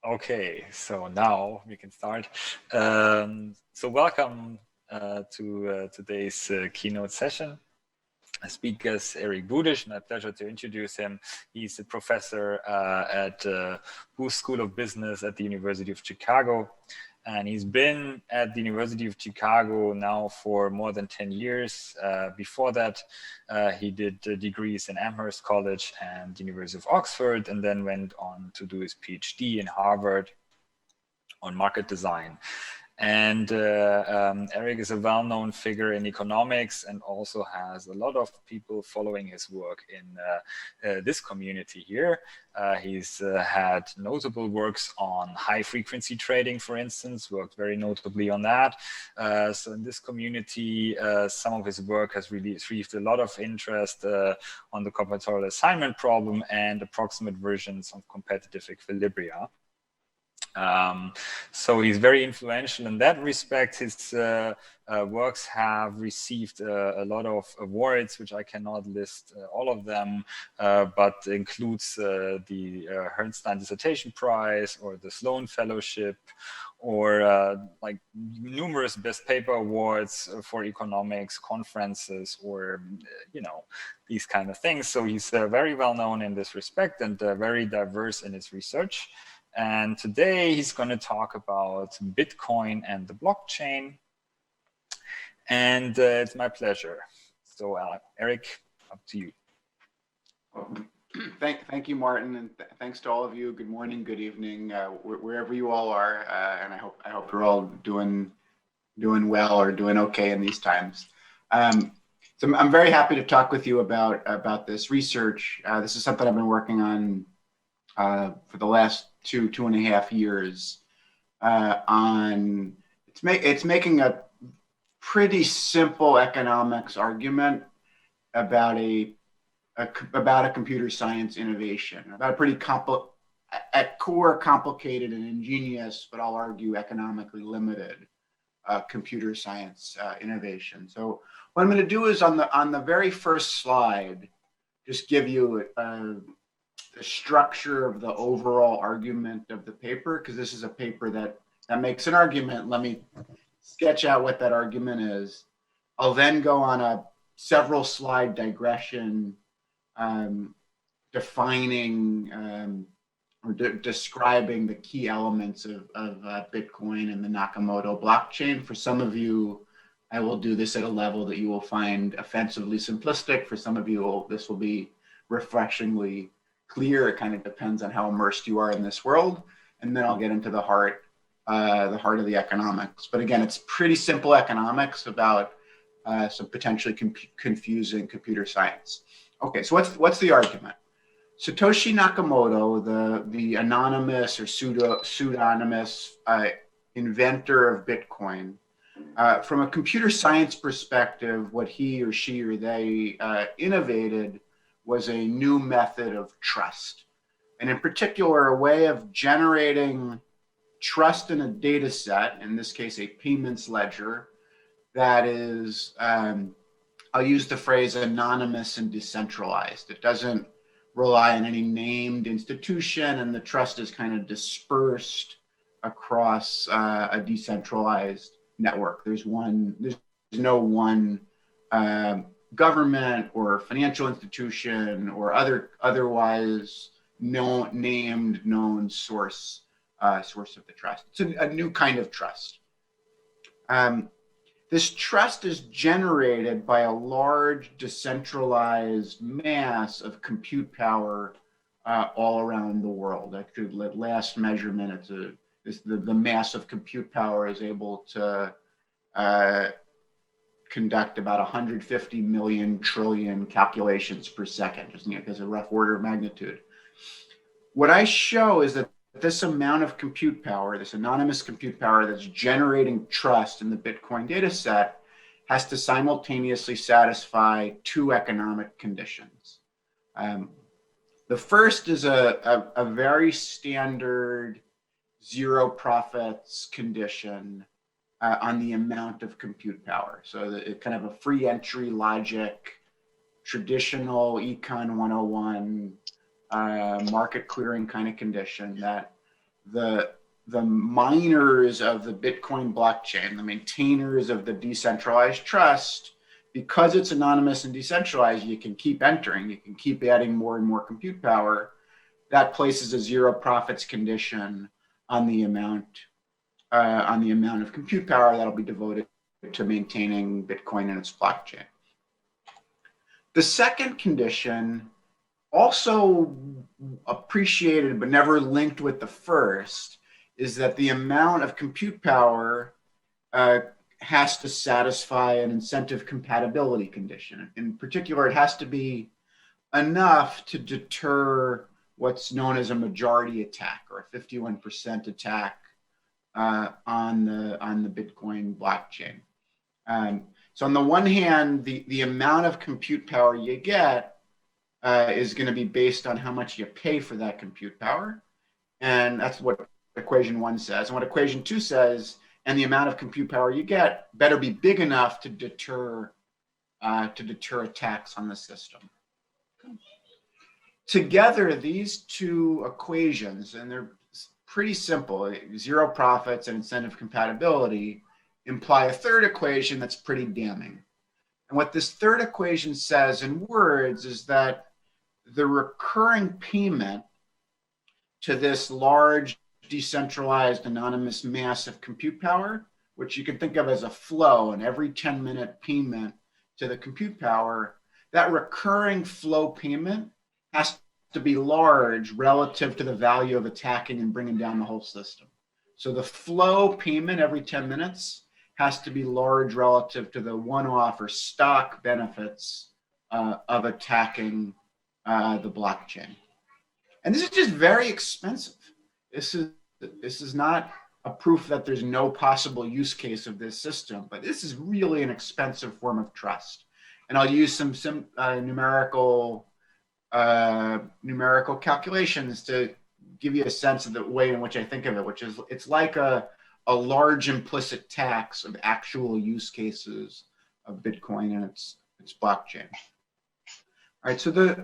Okay, so now we can start. So welcome to today's keynote session. Speaker is Eric Budish. My pleasure to introduce him. He's a professor at Booth School of Business at the University of Chicago. And he's been at the University of Chicago now for more than 10 years. Before that, he did degrees in Amherst College and University of Oxford, and then went on to do his PhD in Harvard on market design. And Eric is a well-known figure in economics and also has a lot of people following his work in this community here. He's had notable works on high-frequency trading, for instance, worked very notably on that. So in this community, some of his work has really received a lot of interest on the combinatorial assignment problem and approximate versions of competitive equilibria. So he's very influential in that respect. His works have received a lot of awards, which I cannot list all of them, but includes the Herrnstein Dissertation Prize or the Sloan Fellowship, or like numerous best paper awards for economics conferences, or these kind of things. So he's very well known in this respect and very diverse in his research. And today he's going to talk about Bitcoin and the blockchain. And it's my pleasure. So Eric, up to you. Thank you, Martin, and thanks to all of you. Good morning, good evening, wherever you all are, and I hope you're all doing well or doing okay in these times. So I'm very happy to talk with you about this research. This is something I've been working on for the last two and a half years. It's making a pretty simple economics argument about a computer science innovation, about a pretty at core complicated and ingenious, but I'll argue economically limited computer science innovation. So what I'm going to do is on the very first slide, just give you the structure of the overall argument of the paper, because this is a paper that makes an argument. Let me sketch out what that argument is. I'll then go on a several slide digression defining or describing the key elements of Bitcoin and the Nakamoto blockchain. For some of you, I will do this at a level that you will find offensively simplistic. For some of you, this will be refreshingly clear. It kind of depends on how immersed you are in this world. And then I'll get into the heart of the economics. But again, it's pretty simple economics about some potentially confusing computer science. Okay, so what's the argument? Satoshi Nakamoto, the anonymous or pseudonymous inventor of Bitcoin, from a computer science perspective, what he or she or they innovated was a new method of trust. And in particular, a way of generating trust in a data set, in this case, a payments ledger, that is, I'll use the phrase anonymous and decentralized. It doesn't rely on any named institution, and the trust is kind of dispersed across a decentralized network. There's no one government or financial institution or otherwise known source of the trust. It's a new kind of trust. This trust is generated by a large decentralized mass of compute power all around the world. Actually, last measurement, the mass of compute power is able to conduct about 150 million trillion calculations per second, just as a rough order of magnitude. What I show is that this amount of compute power, this anonymous compute power that's generating trust in the Bitcoin data set, has to simultaneously satisfy two economic conditions. The first is a very standard zero profits condition on the amount of compute power. So it's kind of a free entry logic, traditional Econ 101, market clearing kind of condition that the miners of the Bitcoin blockchain, the maintainers of the decentralized trust, because it's anonymous and decentralized, you can keep entering, you can keep adding more and more compute power. That places a zero profits condition on the amount of compute power that'll be devoted to maintaining Bitcoin and its blockchain. The second condition, also appreciated but never linked with the first, is that the amount of compute power has to satisfy an incentive compatibility condition. In particular, it has to be enough to deter what's known as a majority attack, or a 51% attack on the Bitcoin blockchain. So on the one hand, the amount of compute power you get is going to be based on how much you pay for that compute power. And that's what equation 1 says. And what equation 2 says, and the amount of compute power you get better be big enough to deter attacks on the system. Together, these two equations, and they're pretty simple, zero profits and incentive compatibility, imply a third equation that's pretty damning. And what this third equation says in words is that the recurring payment to this large decentralized anonymous mass of compute power, which you can think of as a flow, and every 10-minute payment to the compute power, that recurring flow payment has to be large relative to the value of attacking and bringing down the whole system. So the flow payment every 10 minutes has to be large relative to the one-off or stock benefits of attacking the blockchain. And this is just very expensive. This is not a proof that there's no possible use case of this system, but this is really an expensive form of trust. And I'll use some numerical calculations to give you a sense of the way in which I think of it, which is it's like a large implicit tax of actual use cases of Bitcoin and its blockchain. All right, so the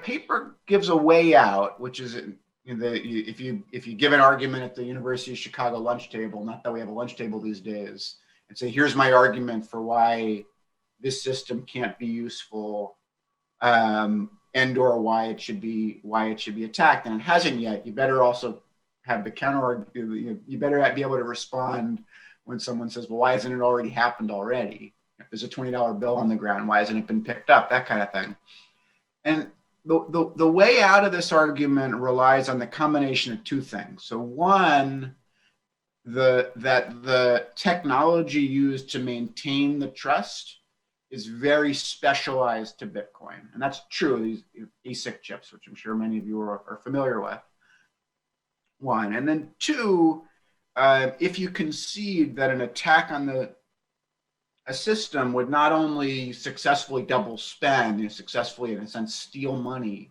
paper gives a way out, which is if you give an argument at the University of Chicago lunch table, not that we have a lunch table these days, and say, here's my argument for why this system can't be useful, and or why it should be attacked, and it hasn't yet, you better also have the counter. You better be able to respond when someone says, well, why hasn't it already happened already? If there's a $20 bill on the ground, why hasn't it been picked up? That kind of thing. And the way out of this argument relies on the combination of two things. So one, that the technology used to maintain the trust is very specialized to Bitcoin. And that's true of these ASIC chips, which I'm sure many of you are familiar with. One. And then two, if you concede that an attack on a system would not only successfully double spend, successfully in a sense steal money,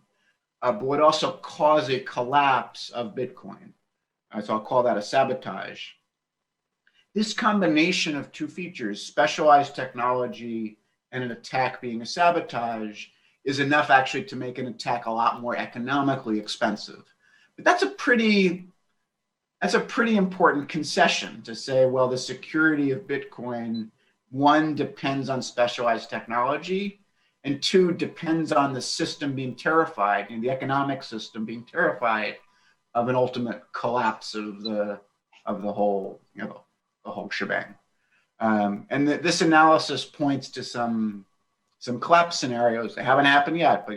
but would also cause a collapse of Bitcoin. So I'll call that a sabotage. This combination of two features, specialized technology and an attack being a sabotage, is enough actually to make an attack a lot more economically expensive. But that's a pretty important concession to say, well, the security of Bitcoin, one, depends on specialized technology, and two, depends on the system being terrified, the economic system being terrified of an ultimate collapse of the whole, the whole shebang. And this analysis points to some collapse scenarios. They haven't happened yet, but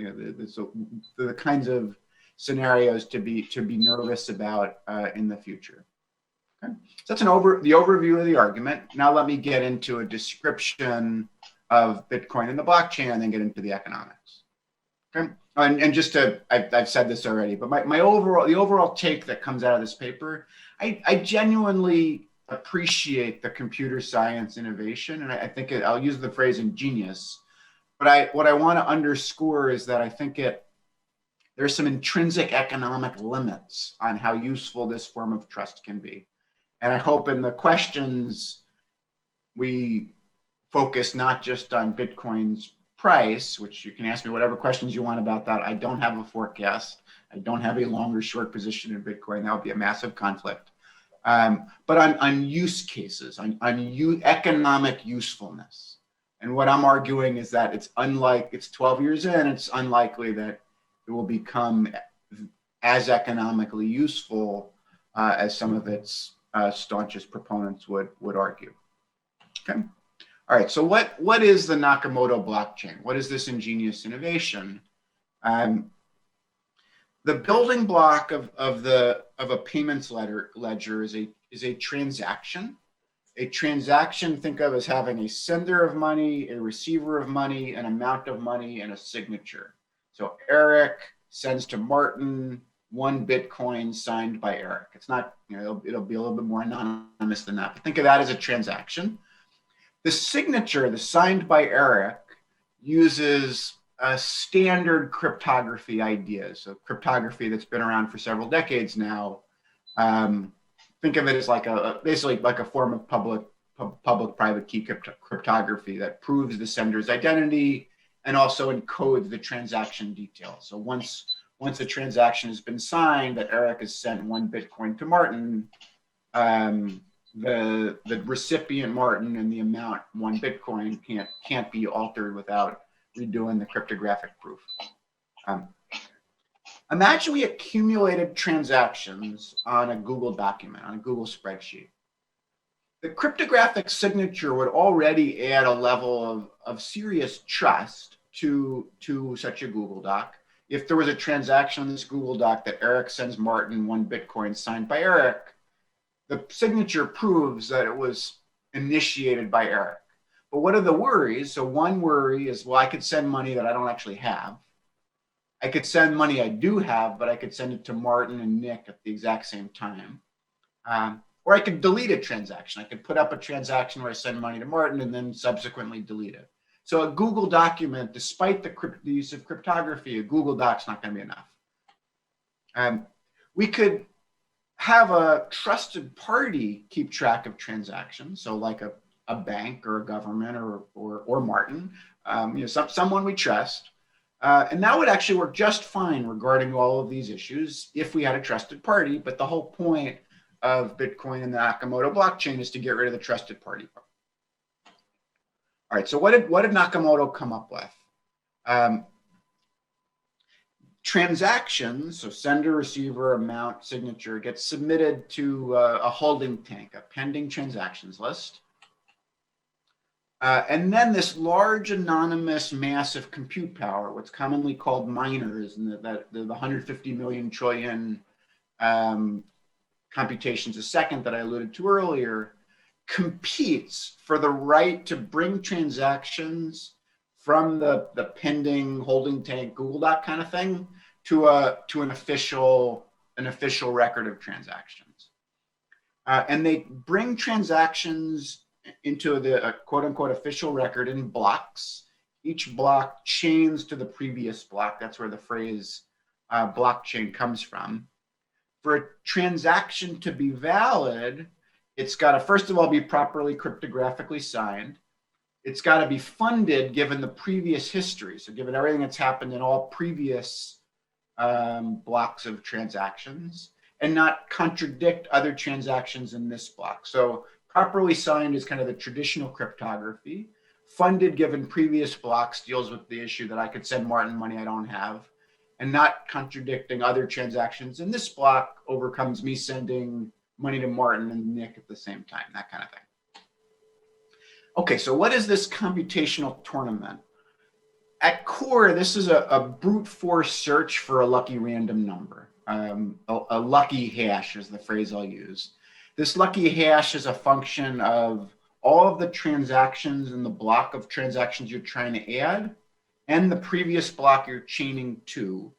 the kinds of scenarios to be nervous about in the future. Okay. So that's the overview of the argument. Now let me get into a description of Bitcoin and the blockchain, and then get into the economics. Okay. And just to, I've said this already, but the overall take that comes out of this paper, I genuinely appreciate the computer science innovation, and I think I'll use the phrase ingenious. But what I want to underscore is that I think there's some intrinsic economic limits on how useful this form of trust can be. And I hope in the questions we focus not just on Bitcoin's price, which you can ask me whatever questions you want about that. I don't have a forecast. I don't have a long or short position in Bitcoin. That would be a massive conflict. But on use cases, on economic usefulness. And what I'm arguing is that it's 12 years in, it's unlikely that it will become as economically useful as some of its staunchest proponents would argue. Okay. All right. So what is the Nakamoto blockchain? What is this ingenious innovation? The building block of a payments ledger is a transaction. A transaction, think of as having a sender of money, a receiver of money, an amount of money, and a signature. So Eric sends to Martin 1 Bitcoin signed by Eric. It's not, it'll be a little bit more anonymous than that, but think of that as a transaction. The signature, the signed by Eric, uses a standard cryptography ideas, so cryptography that's been around for several decades now. Think of it as like basically like a form of public-private key cryptography that proves the sender's identity and also encodes the transaction details. So once a transaction has been signed that Eric has sent 1 Bitcoin to Martin, the recipient Martin and the amount 1 Bitcoin can't be altered without redoing the cryptographic proof. Imagine we accumulated transactions on a Google document, on a Google spreadsheet. The cryptographic signature would already add a level of serious trust to such a Google Doc. If there was a transaction on this Google Doc that Eric sends Martin 1 Bitcoin signed by Eric, the signature proves that it was initiated by Eric. But what are the worries? So one worry is, well, I could send money that I don't actually have. I could send money I do have, but I could send it to Martin and Nick at the exact same time. Or I could delete a transaction. I could put up a transaction where I send money to Martin and then subsequently delete it. So a Google document, despite the use of cryptography, a Google Doc's not going to be enough. We could have a trusted party keep track of transactions. So like a bank or a government or Martin, someone we trust. And that would actually work just fine regarding all of these issues if we had a trusted party. But the whole point of Bitcoin and the Nakamoto blockchain is to get rid of the trusted party. All right, so what did Nakamoto come up with? Transactions, so sender, receiver, amount, signature, gets submitted to a holding tank, a pending transactions list. And then this large, anonymous, massive compute power, what's commonly called miners, and the 150 million trillion computations a second that I alluded to earlier, competes for the right to bring transactions from the pending holding tank Google Doc kind of thing to an official record of transactions. And they bring transactions into the quote unquote official record in blocks. Each block chains to the previous block. That's where the phrase blockchain comes from. For a transaction to be valid, it's got to, first of all, be properly cryptographically signed. It's got to be funded given the previous history. So given everything that's happened in all previous blocks of transactions and not contradict other transactions in this block. So properly signed is kind of the traditional cryptography. Funded given previous blocks deals with the issue that I could send Martin money I don't have, and not contradicting other transactions in this block overcomes me sending money to Martin and Nick at the same time, that kind of thing. Okay, so what is this computational tournament? At core, this is a brute force search for a lucky random number. A lucky hash is the phrase I'll use. This lucky hash is a function of all of the transactions in the block of transactions you're trying to add and the previous block you're chaining to.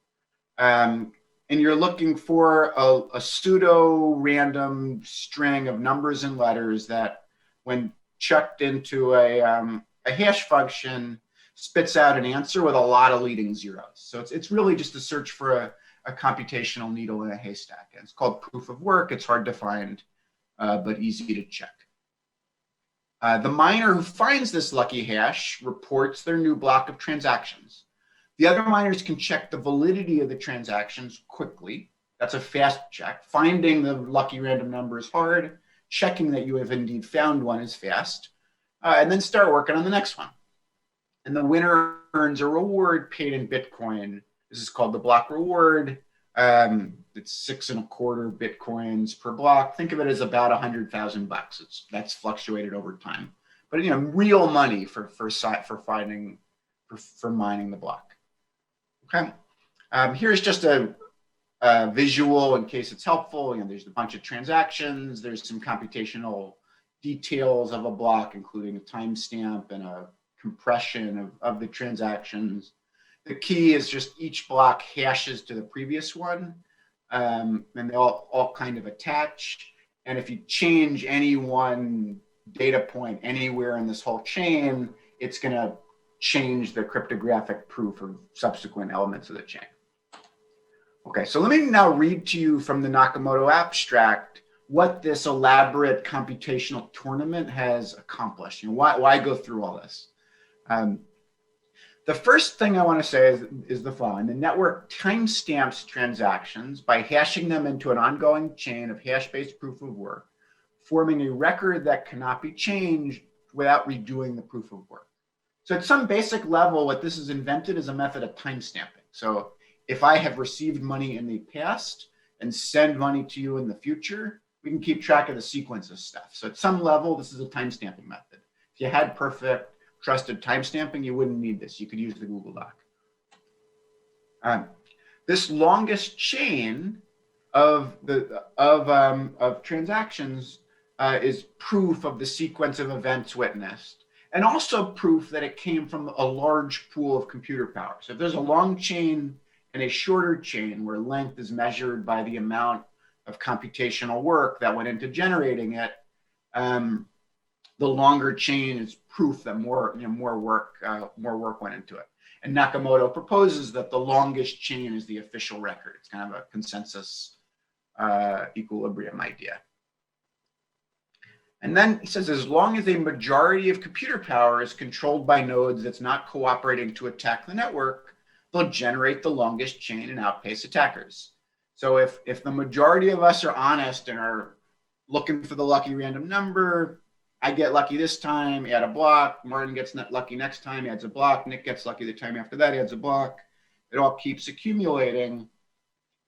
And you're looking for a pseudo-random string of numbers and letters that, when chucked into a hash function, spits out an answer with a lot of leading zeros. So it's really just a search for a computational needle in a haystack. And it's called proof of work. It's hard to find, but easy to check. The miner who finds this lucky hash reports their new block of transactions. The other miners can check the validity of the transactions quickly. That's a fast check. Finding the lucky random number is hard. Checking that you have indeed found one is fast. And then start working on the next one. And the winner earns a reward paid in Bitcoin. This is called the block reward. It's 6.25 Bitcoins per block. Think of it as about $100,000. That's fluctuated over time, but real money for mining the block. Okay, here's just a visual in case it's helpful. There's a bunch of transactions. There's some computational details of a block, including a timestamp and a compression of the transactions. The key is just each block hashes to the previous one, and they all kind of attach. And if you change any one data point anywhere in this whole chain, it's going to change the cryptographic proof of subsequent elements of the chain. Okay, so let me now read to you from the Nakamoto Abstract what this elaborate computational tournament has accomplished. Why go through all this? The first thing I want to say is the following. The network timestamps transactions by hashing them into an ongoing chain of hash-based proof of work, forming a record that cannot be changed without redoing the proof of work. So at some basic level, what this has invented is a method of timestamping. So if I have received money in the past and send money to you in the future, we can keep track of the sequence of stuff. So at some level, this is a timestamping method. If you had perfect trusted timestamping, you wouldn't need this. You could use the Google Doc. This longest chain of transactions is proof of the sequence of events witnessed, and also proof that it came from a large pool of computer power. So if there's a long chain and a shorter chain where length is measured by the amount of computational work that went into generating it, the longer chain is proof that more work went into it. And Nakamoto proposes that the longest chain is the official record. It's kind of a consensus equilibrium idea. And then he says, as long as a majority of computer power is controlled by nodes that's not cooperating to attack the network, they'll generate the longest chain and outpace attackers. So if the majority of us are honest and are looking for the lucky random number, I get lucky this time, add a block. Martin gets lucky next time, adds a block. Nick gets lucky the time after that, adds a block. It all keeps accumulating.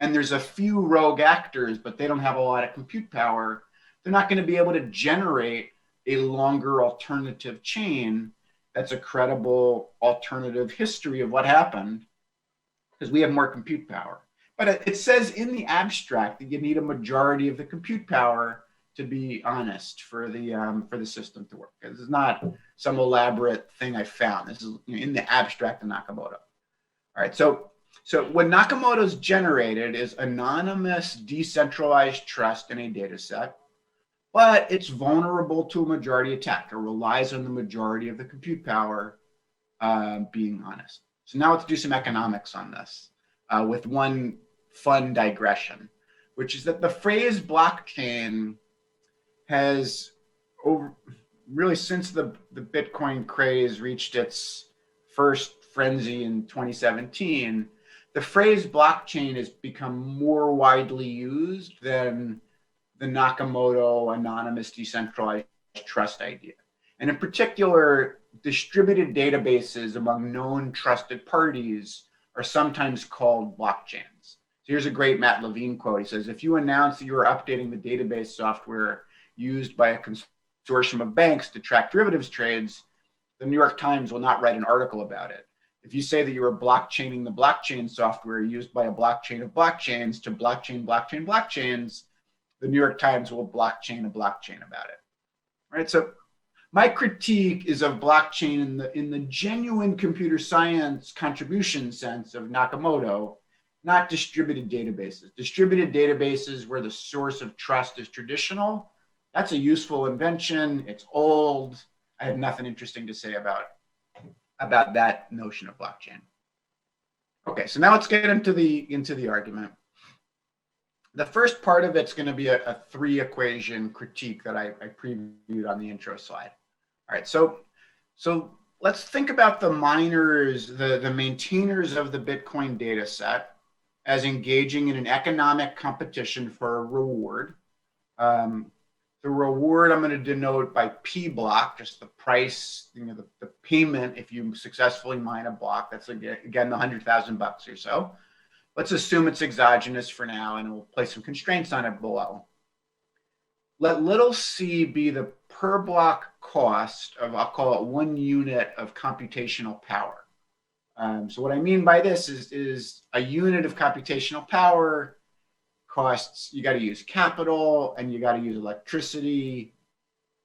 And there's a few rogue actors, but they don't have a lot of compute power. They're not going to be able to generate a longer alternative chain that's a credible alternative history of what happened, because we have more compute power. But it says in the abstract that you need a majority of the compute power to be honest for the system to work. This is not some elaborate thing I found. This is in the abstract of Nakamoto. All right, so what Nakamoto's generated is anonymous, decentralized trust in a data set, but it's vulnerable to a majority attack. It relies on the majority of the compute power being honest. So now let's do some economics on this with one fun digression, which is that the phrase blockchain has really since the Bitcoin craze reached its first frenzy in 2017, the phrase blockchain has become more widely used than the Nakamoto anonymous decentralized trust idea. And in particular, distributed databases among known trusted parties are sometimes called blockchains. So here's a great Matt Levine quote. He says, if you announce that you are updating the database software used by a consortium of banks to track derivatives trades, the New York Times will not write an article about it. If you say that you are blockchaining the blockchain software used by a blockchain of blockchains to blockchains, the New York Times will blockchain a blockchain about it. Right? So my critique is of blockchain in the genuine computer science contribution sense of Nakamoto, not distributed databases. Distributed databases where the source of trust is traditional, that's a useful invention. It's old. I have nothing interesting to say about that notion of blockchain. Okay, so now let's get into the argument. The first part of it's going to be a 3-equation critique that I previewed on the intro slide. All right, so let's think about the miners, the maintainers of the Bitcoin data set as engaging in an economic competition for a reward. The reward I'm going to denote by P block, just the price, the payment if you successfully mine a block. That's again the $100,000 or so. Let's assume it's exogenous for now, and we'll place some constraints on it below. Let little c be the per block cost of, I'll call it 1 unit of computational power. So what I mean by this is a unit of computational power costs, you got to use capital and you got to use electricity.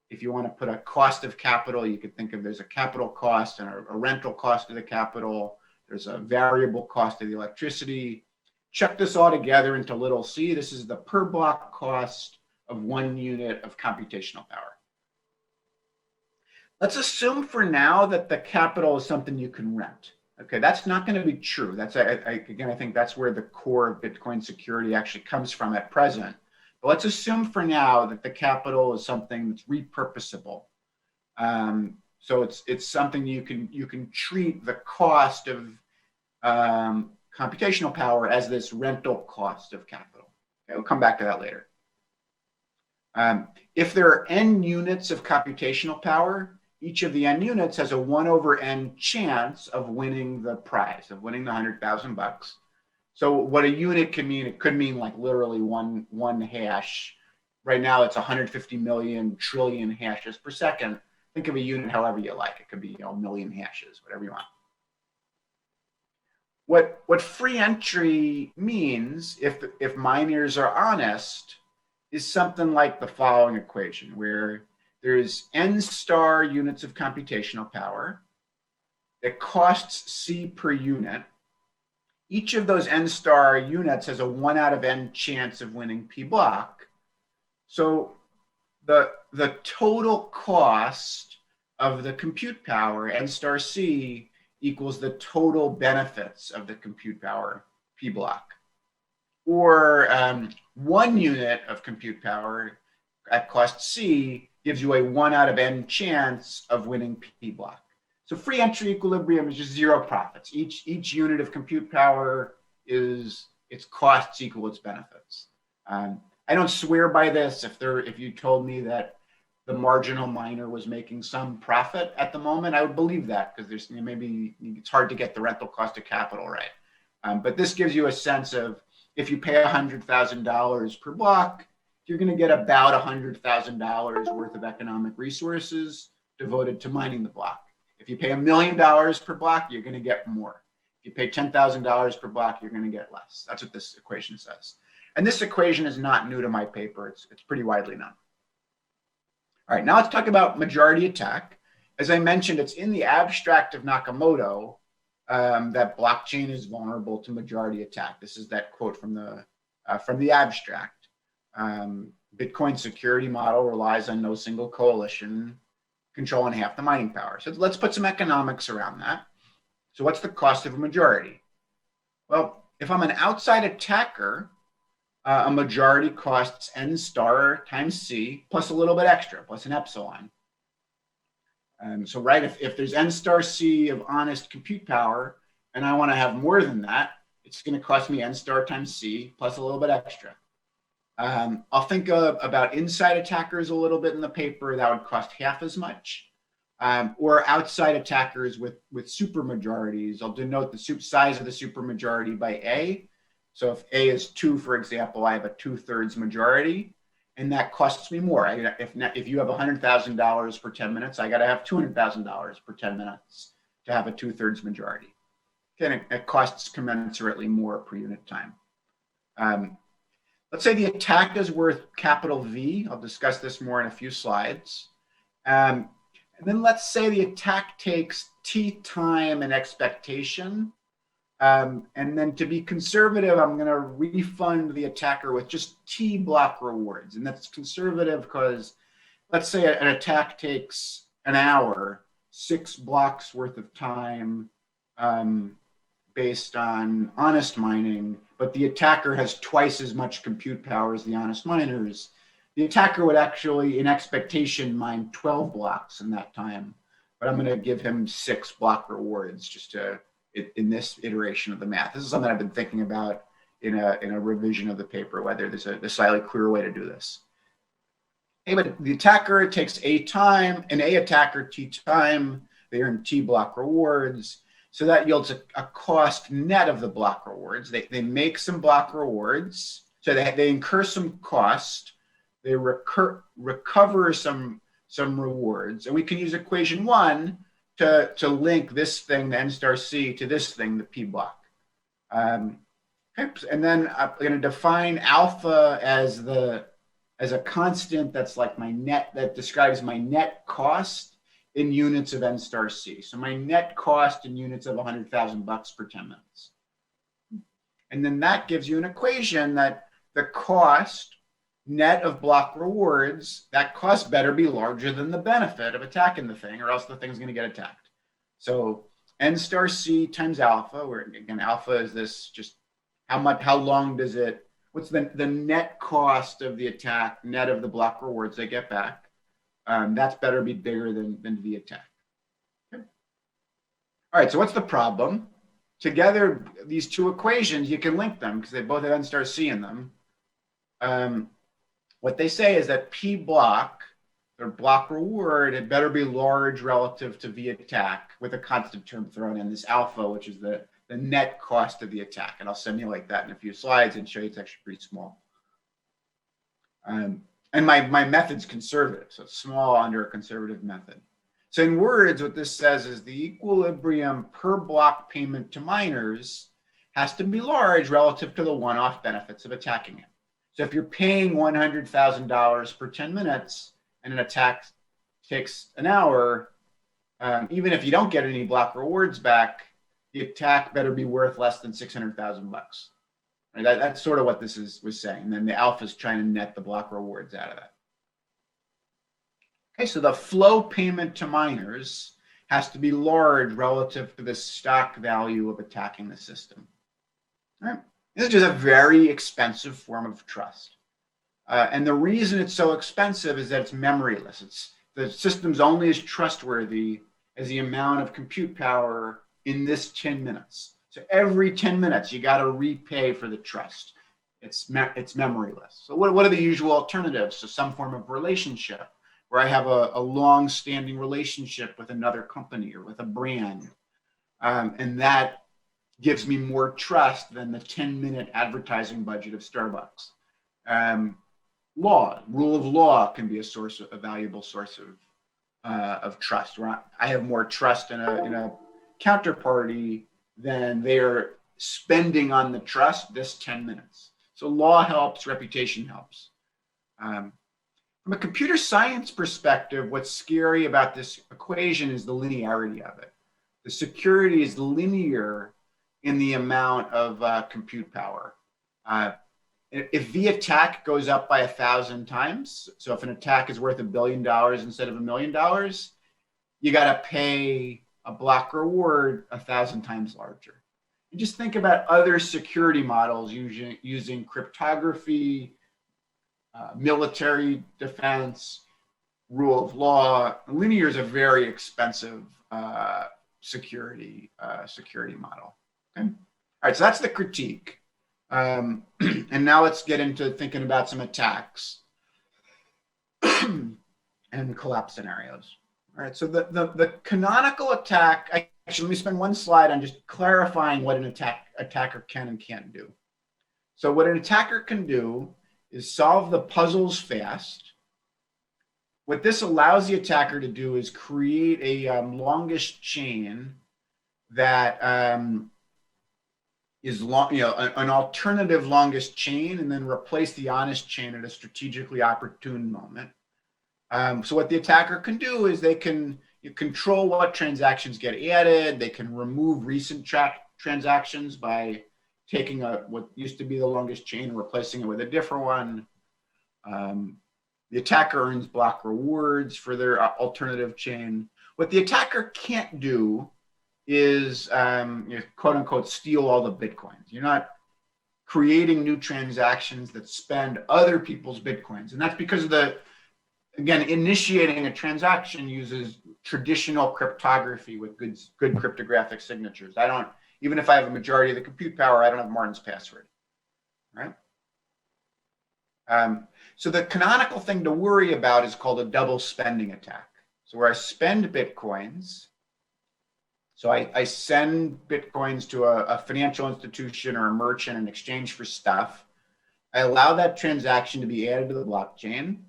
If you want to put a cost of capital, you could think of there's a capital cost and a rental cost of the capital. There's a variable cost of the electricity. Chuck this all together into little c. This is the per block cost of 1 unit of computational power. Let's assume for now that the capital is something you can rent. Okay, that's not going to be true. That's again, I think that's where the core of Bitcoin security actually comes from at present. But let's assume for now that the capital is something that's repurposable. So it's something you can treat the cost of computational power as this rental cost of capital. Okay, we'll come back to that later. If there are n units of computational power, each of the n units has a 1/n chance of winning the prize, of winning the $100,000. So what a unit can mean, it could mean like literally one hash. Right now it's 150 million trillion hashes per second. Think of a unit however you like. It could be a million hashes, whatever you want. What free entry means, if miners are honest, is something like the following equation, where there's n star units of computational power. It costs C per unit. Each of those n star units has a 1/n chance of winning P block. So the total cost of the compute power, n star C, equals the total benefits of the compute power, P block. Or 1 unit of compute power at cost C gives you a 1/n chance of winning P block. So free entry equilibrium is just zero profits. Each unit of compute power is its costs equal its benefits. I don't swear by this. If you told me that the marginal miner was making some profit at the moment, I would believe that, because there's maybe it's hard to get the rental cost of capital right. But this gives you a sense of, if you pay $100,000 per block, you're going to get about $100,000 worth of economic resources devoted to mining the block. If you pay $1 million per block, you're going to get more. If you pay $10,000 per block, you're going to get less. That's what this equation says. And this equation is not new to my paper. It's pretty widely known. All right, now let's talk about majority attack. As I mentioned, it's in the abstract of Nakamoto that blockchain is vulnerable to majority attack. This is that quote from the abstract. Bitcoin security model relies on no single coalition controlling half the mining power. So let's put some economics around that. So what's the cost of a majority? Well, if I'm an outside attacker, a majority costs n star times C plus a little bit extra, plus an epsilon. So right, if there's n star C of honest compute power, and I want to have more than that, it's going to cost me n star times C plus a little bit extra. I'll think about inside attackers a little bit in the paper. That would cost half as much. Or outside attackers with super majorities. I'll denote the size of the super majority by A. So if A is 2, for example, I have a 2/3 majority, and that costs me more. If you have $100,000 per 10 minutes, I got to have $200,000 per 10 minutes to have a 2/3 majority. Okay, it costs commensurately more per unit time. Let's say the attack is worth capital V. I'll discuss this more in a few slides. And then let's say the attack takes T time and expectation. And then to be conservative, I'm going to refund the attacker with just T block rewards. And that's conservative because let's say an attack takes an hour, 6 blocks worth of time based on honest mining, but the attacker has twice as much compute power as the honest miners. The attacker would actually, in expectation, mine 12 blocks in that time. but I'm going to give him 6 block rewards just to in this iteration of the math. This is something I've been thinking about in a revision of the paper, whether there's a slightly clearer way to do this. Hey, but the attacker takes A time, and A attacker T time. They earn T block rewards. So that yields a cost net of the block rewards. They make some block rewards. So they incur some cost. They recover some rewards. And we can use equation 1 to link this thing, the N star C, to this thing, the P block. Okay. And then I'm going to define alpha as a constant that's like my net, that describes my net cost in units of N star C. So my net cost in units of $100,000 per 10 minutes. And then that gives you an equation that the cost net of block rewards, that cost better be larger than the benefit of attacking the thing, or else the thing's going to get attacked. So N star C times alpha, where again, alpha is this just how long does it, what's the net cost of the attack, net of the block rewards they get back. That's better be bigger than the attack. Okay. All right, so what's the problem? Together, these two equations, you can link them because they both have N star C in them. What they say is that P block, their block reward, it better be large relative to V attack with a constant term thrown in, this alpha, which is the net cost of the attack. And I'll simulate that in a few slides and show you it's actually pretty small. And my method's conservative, so it's small under a conservative method. So in words, what this says is the equilibrium per block payment to miners has to be large relative to the one-off benefits of attacking it. So if you're paying $100,000 per 10 minutes and an attack takes an hour, even if you don't get any block rewards back, the attack better be worth less than $600,000. Right? That's sort of what this was saying. And then the alpha is trying to net the block rewards out of that. Okay, so the flow payment to miners has to be large relative to the stock value of attacking the system. All right. This is just a very expensive form of trust. And the reason it's so expensive is that it's memoryless. The system's only as trustworthy as the amount of compute power in this 10 minutes. So every 10 minutes, you got to repay for the trust. It's memoryless. So what are the usual alternatives? So some form of relationship where I have a long-standing relationship with another company or with a brand. And that gives me more trust than the 10-minute advertising budget of Starbucks. Rule of law can be a valuable source of trust. Where I have more trust in a counterparty than they're spending on the trust this 10 minutes. So law helps, reputation helps. From a computer science perspective, what's scary about this equation is the linearity of it. The security is linear in the amount of compute power. If the attack goes up by 1,000 times, so if an attack is worth $1 billion instead of $1 million, you got to pay a block reward 1,000 times larger. And just think about other security models using cryptography, military defense, rule of law. Linear is a very expensive security model. Okay. All right, so that's the critique. And now let's get into thinking about some attacks and collapse scenarios. All right, so the canonical attack, actually, let me spend one slide on just clarifying what an attacker can and can't do. So what an attacker can do is solve the puzzles fast. What this allows the attacker to do is create a longest chain that is an alternative longest chain, and then replace the honest chain at a strategically opportune moment. So what the attacker can do is they can control what transactions get added. They can remove recent transactions by taking what used to be the longest chain and replacing it with a different one. The attacker earns block rewards for their alternative chain. What the attacker can't do is quote unquote steal all the Bitcoins. You're not creating new transactions that spend other people's Bitcoins. And that's because of again, initiating a transaction uses traditional cryptography with good cryptographic signatures. Even if I have a majority of the compute power, I don't have Martin's password, right? So the canonical thing to worry about is called a double spending attack. So where I spend Bitcoins, so I send Bitcoins to a financial institution or a merchant in exchange for stuff. I allow that transaction to be added to the blockchain.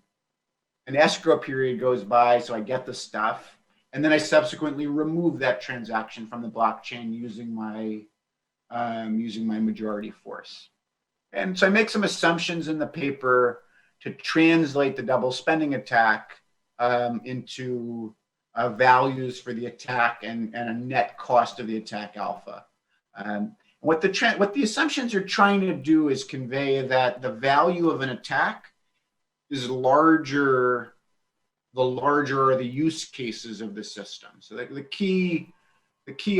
An escrow period goes by, so I get the stuff. And then I subsequently remove that transaction from the blockchain using my majority force. And so I make some assumptions in the paper to translate the double spending attack into values for the attack and a net cost of the attack alpha. What the assumptions are trying to do is convey that the value of an attack is larger, the larger are the use cases of the system. So the key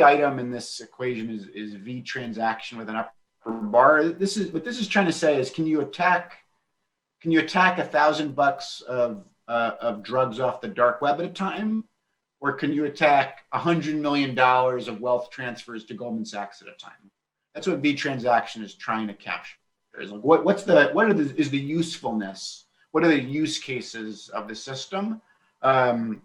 item in this equation is V transaction with an upper bar. What this is trying to say is, can you attack $1,000 of drugs off the dark web at a time, or can you attack $100 million of wealth transfers to Goldman Sachs at a time? That's what V transaction is trying to capture. Is like is the usefulness? What are the use cases of the system on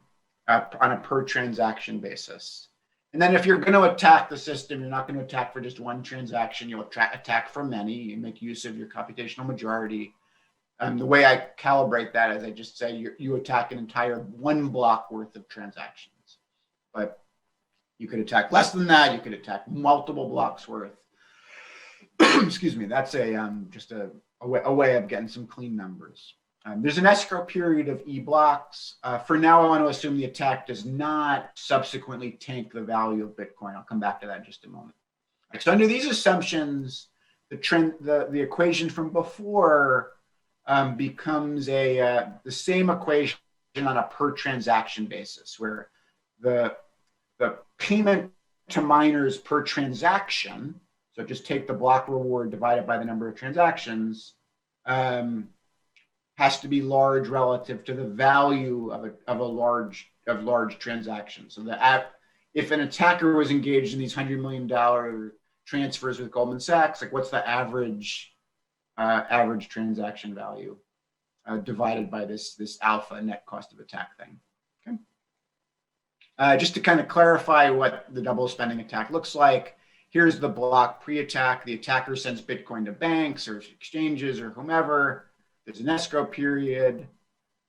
a per transaction basis? And then if you're going to attack the system, you're not going to attack for just one transaction. You'll attack for many. You make use of your computational majority. The way I calibrate that is I just say you attack an entire one block worth of transactions. But you could attack less than that. You could attack multiple blocks worth. Excuse me. That's just a way of getting some clean numbers. There's an escrow period of E blocks. For now, I want to assume the attack does not subsequently tank the value of Bitcoin. I'll come back to that in just a moment. Right, so under these assumptions, the equation from before becomes the same equation on a per transaction basis, where the payment to miners per transaction, so just take the block reward divided by the number of transactions, has to be large relative to the value of large transactions. So if an attacker was engaged in these $100 million transfers with Goldman Sachs, like what's the average transaction value divided by this alpha net cost of attack thing? Okay. Just to kind of clarify what the double spending attack looks like, here's the block pre-attack. The attacker sends Bitcoin to banks or exchanges or whomever. There's an escrow period.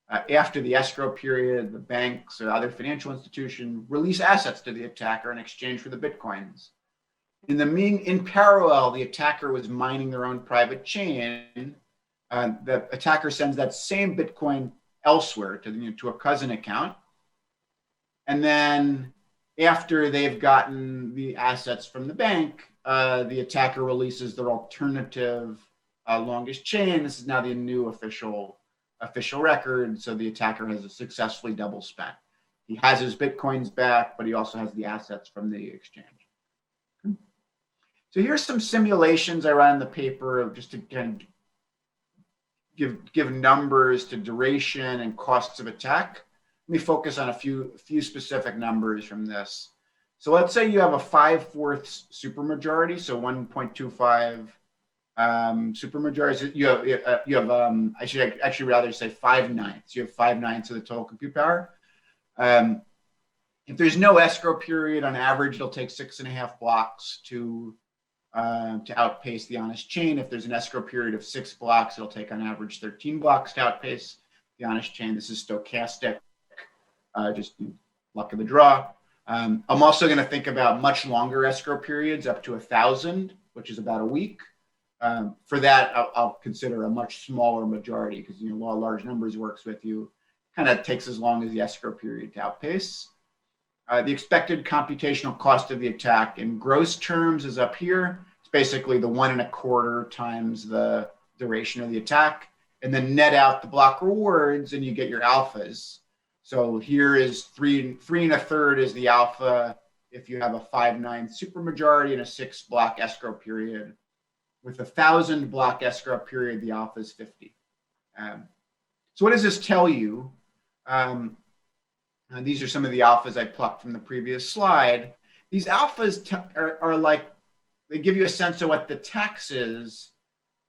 After the escrow period, the banks or other financial institution release assets to the attacker in exchange for the Bitcoins. In parallel, the attacker was mining their own private chain. The attacker sends that same Bitcoin elsewhere to a cousin account. And then after they've gotten the assets from the bank, the attacker releases their alternative longest chain. This is now the new official record. So the attacker has successfully double spent. He has his Bitcoins back, but he also has the assets from the exchange. So here's some simulations I ran in the paper just to kind of give numbers to duration and costs of attack. Let me focus on a few specific numbers from this. So let's say you have a 5/4 supermajority, so 1.25 supermajorities. You have I should actually rather say 5/9. You have 5/9 of the total compute power. If there's no escrow period, on average, it'll take 6.5 blocks to outpace the honest chain. If there's an escrow period of 6 blocks, it'll take on average 13 blocks to outpace the honest chain. This is stochastic, just luck of the draw. I'm also going to think about much longer escrow periods, up to 1,000, which is about a week. For that, I'll consider a much smaller majority because law of large numbers works with you. Kind of takes as long as the escrow period to outpace. The expected computational cost of the attack in gross terms is up here. It's basically the 1.25 times the duration of the attack, and then net out the block rewards, and you get your alphas. So here is 3 1/3 is the alpha if you have a 5/9 supermajority and a 6 block escrow period. With a 1,000 block escrow period, the alpha is 50. So what does this tell you? These are some of the alphas I plucked from the previous slide. These alphas are like, they give you a sense of what the tax is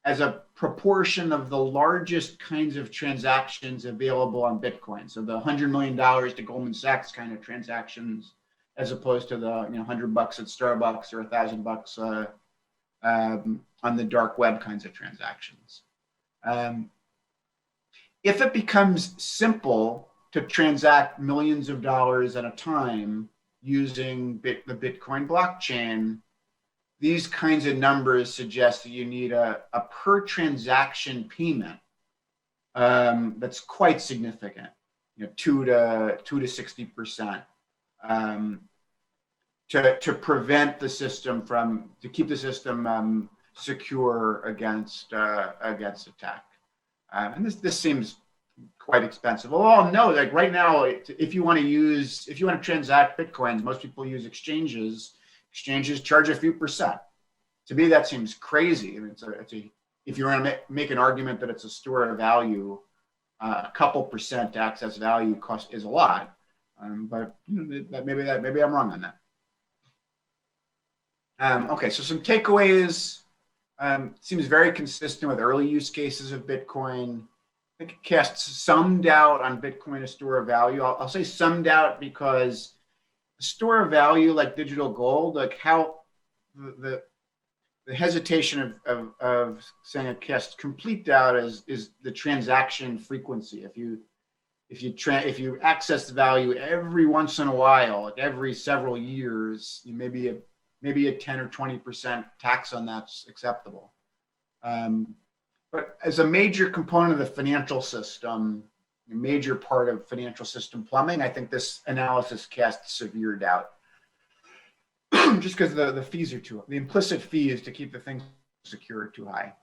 as a proportion of the largest kinds of transactions available on Bitcoin. So the $100 million to Goldman Sachs kind of transactions, as opposed to the $100 at Starbucks or $1,000 on the dark web kinds of transactions. If it becomes simple to transact millions of dollars at a time using the Bitcoin blockchain, these kinds of numbers suggest that you need a per transaction payment that's quite significant, 2 to 60%, to prevent the system to keep the system secure against attack. And this seems quite expensive. Well, no, like right now, if you want to transact Bitcoins, most people use exchanges. Exchanges charge a few percent. To me, that seems crazy. I mean, if you want to make an argument that it's a store of value, a couple percent to access value is a lot. But maybe I'm wrong on that. Okay, so some takeaways. Seems very consistent with early use cases of Bitcoin. I think it casts some doubt on Bitcoin as store of value. I'll say some doubt because a store of value like digital gold, like how the hesitation of saying it casts complete doubt is the transaction frequency. If you access the value every once in a while, like every several years, maybe a 10 or 20% tax on that's acceptable. But as a major component of the financial system, a major part of financial system plumbing, I think this analysis casts severe doubt. Just because the fees are the implicit fees to keep the thing secure are too high.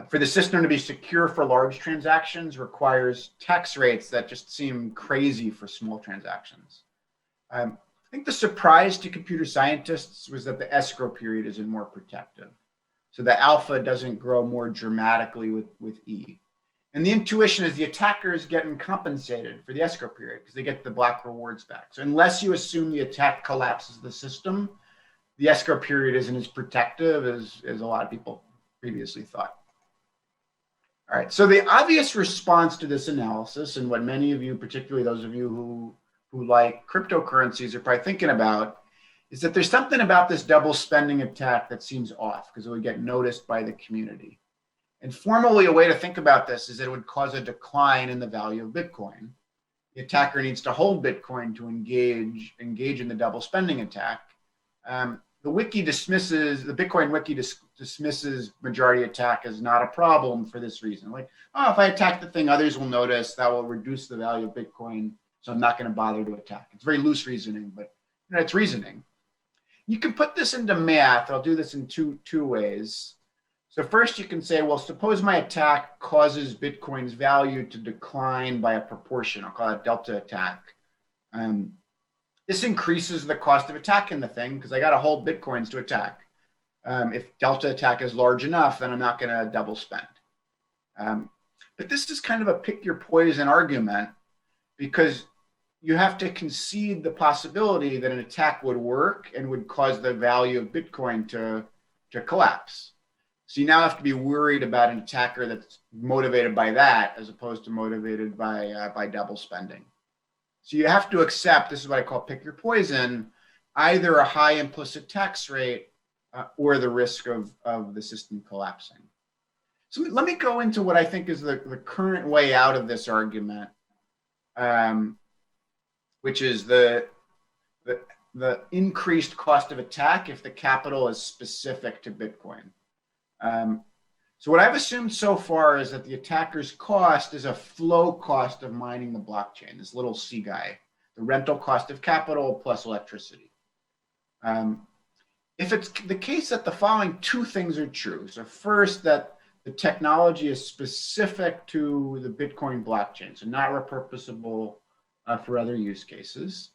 For the system to be secure for large transactions requires tax rates that just seem crazy for small transactions. I think the surprise to computer scientists was that the escrow period isn't more protective. So the alpha doesn't grow more dramatically with E. And the intuition is the attacker is getting compensated for the escrow period because they get the block rewards back. So unless you assume the attack collapses the system, the escrow period isn't as protective as a lot of people previously thought. All right, so the obvious response to this analysis, and what many of you, particularly those of you who like cryptocurrencies, are probably thinking about, is that there's something about this double spending attack that seems off because it would get noticed by the community. And formally, a way to think about this is that it would cause a decline in the value of Bitcoin. The attacker needs to hold Bitcoin to engage in the double spending attack. The Bitcoin wiki dismisses majority attack as not a problem for this reason. Like, if I attack the thing, others will notice, that will reduce the value of Bitcoin, so I'm not going to bother to attack. It's very loose reasoning, but it's reasoning. You can put this into math. I'll do this in two ways. So first you can say, well, suppose my attack causes Bitcoin's value to decline by a proportion. I'll call it delta attack. This increases the cost of attacking the thing because I got to hold Bitcoins to attack. If delta attack is large enough, then I'm not going to double spend. But this is kind of a pick your poison argument because you have to concede the possibility that an attack would work and would cause the value of Bitcoin to collapse. So you now have to be worried about an attacker that's motivated by that as opposed to motivated by double spending. So you have to accept, this is what I call pick your poison, either a high implicit tax rate or the risk of the system collapsing. So let me go into what I think is the current way out of this argument, which is the increased cost of attack if the capital is specific to Bitcoin. So what I've assumed so far is that the attacker's cost is a flow cost of mining the blockchain, this little C guy, the rental cost of capital plus electricity. If it's the case that the following two things are true. So first, that the technology is specific to the Bitcoin blockchain, so not repurposable for other use cases.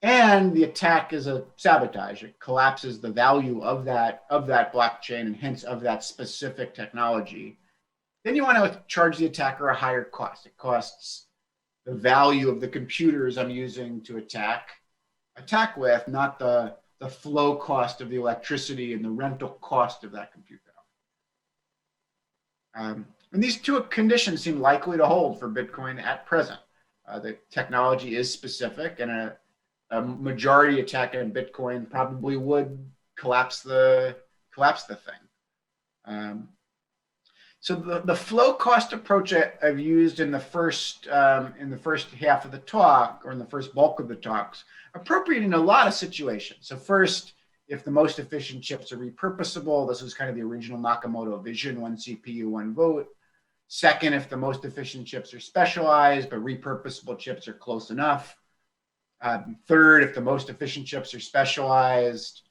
And the attack is a sabotage. It collapses the value of that blockchain and hence of that specific technology. Then you want to charge the attacker a higher cost. It costs value of the computers I'm using to attack with, not the flow cost of the electricity and the rental cost of that compute power. And these two conditions seem likely to hold for Bitcoin at present. The technology is specific, and a majority attack on Bitcoin probably would collapse the thing. So the flow cost approach I've used in the first half of the talk, or in the first bulk of the talks, appropriate in a lot of situations. So first, if the most efficient chips are repurposable, this was kind of the original Nakamoto vision: 1 CPU, 1 vote. Second, if the most efficient chips are specialized, but repurposable chips are close enough. Third, if the most efficient chips are specialized,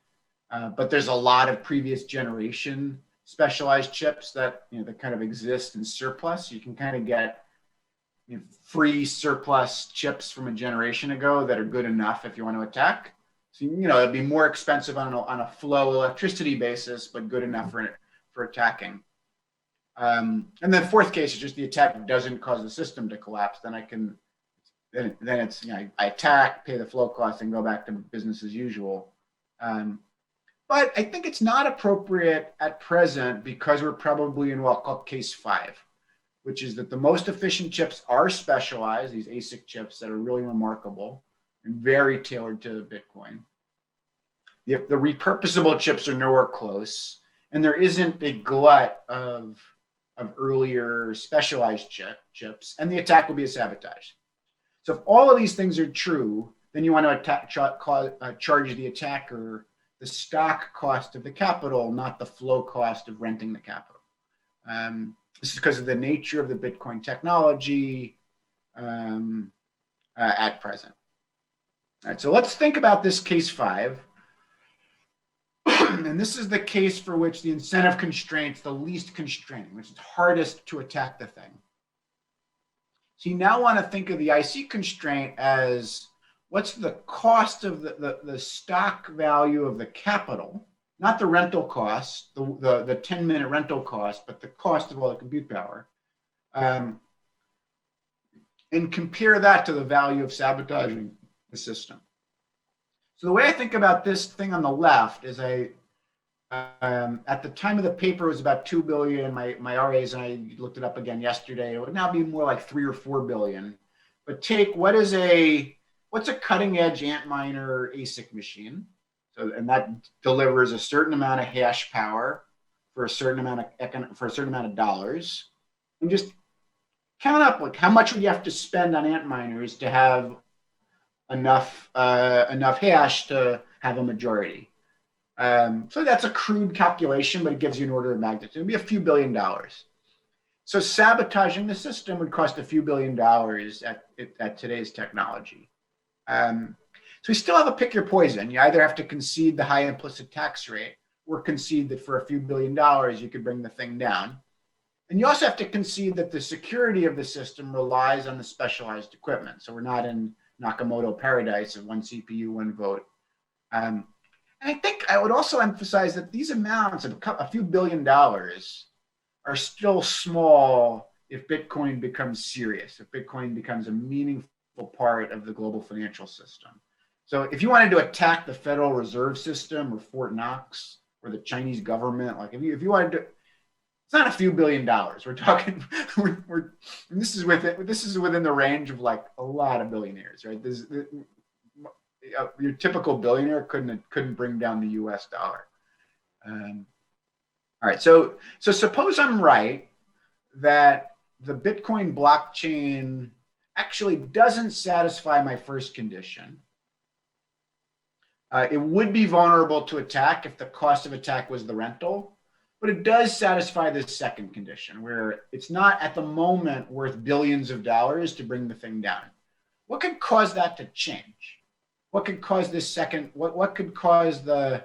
but there's a lot of previous generation specialized chips that that kind of exist in surplus. You can kind of get free surplus chips from a generation ago that are good enough if you want to attack. So it'd be more expensive on a flow electricity basis, but good enough for attacking. And then fourth case is just the attack doesn't cause the system to collapse. Then it's I attack, pay the flow cost, and go back to business as usual. But I think it's not appropriate at present because we're probably in what's called case 5, which is that the most efficient chips are specialized, these ASIC chips that are really remarkable and very tailored to Bitcoin. The repurposable chips are nowhere close, and there isn't a glut of earlier specialized chips, and the attack will be a sabotage. So if all of these things are true, then you want to charge the attacker the stock cost of the capital, not the flow cost of renting the capital. This is because of the nature of the Bitcoin technology at present. All right, so let's think about this case 5. And this is the case for which the incentive constraint's the least constraining, which is hardest to attack the thing. So you now want to think of the IC constraint as what's the cost of the stock value of the capital, not the rental cost, the 10-minute rental cost, but the cost of all the compute power, and compare that to the value of sabotaging the system. So the way I think about this thing on the left is at the time of the paper, it was about 2 billion. My RAs, and I looked it up again yesterday, it would now be more like 3 or 4 billion. But take what's a cutting edge Antminer ASIC machine? And that delivers a certain amount of hash power for a certain amount of dollars, and just count up like how much would you have to spend on Antminers to have enough hash to have a majority. So that's a crude calculation, but it gives you an order of magnitude. It'd be a few $1 billion. So sabotaging the system would cost a few $1 billion at today's technology. So we still have a pick your poison. You either have to concede the high implicit tax rate or concede that for a few $1 billion, you could bring the thing down. And you also have to concede that the security of the system relies on the specialized equipment. So we're not in Nakamoto paradise of 1 CPU, 1 vote. And I think I would also emphasize that these amounts of a few $1 billion are still small if Bitcoin becomes serious, if Bitcoin becomes a meaningful part of the global financial system. So if you wanted to attack the Federal Reserve System or Fort Knox or the Chinese government, like if you wanted to, it's not a few $1 billion. We're talking, this is within the range of like a lot of billionaires, right? Your typical billionaire couldn't bring down the US dollar. All right, so suppose I'm right that the Bitcoin blockchain actually doesn't satisfy my first condition. It would be vulnerable to attack if the cost of attack was the rental, but it does satisfy this second condition where it's not at the moment worth billions of dollars to bring the thing down. What could cause that to change? What could cause this second? What could cause the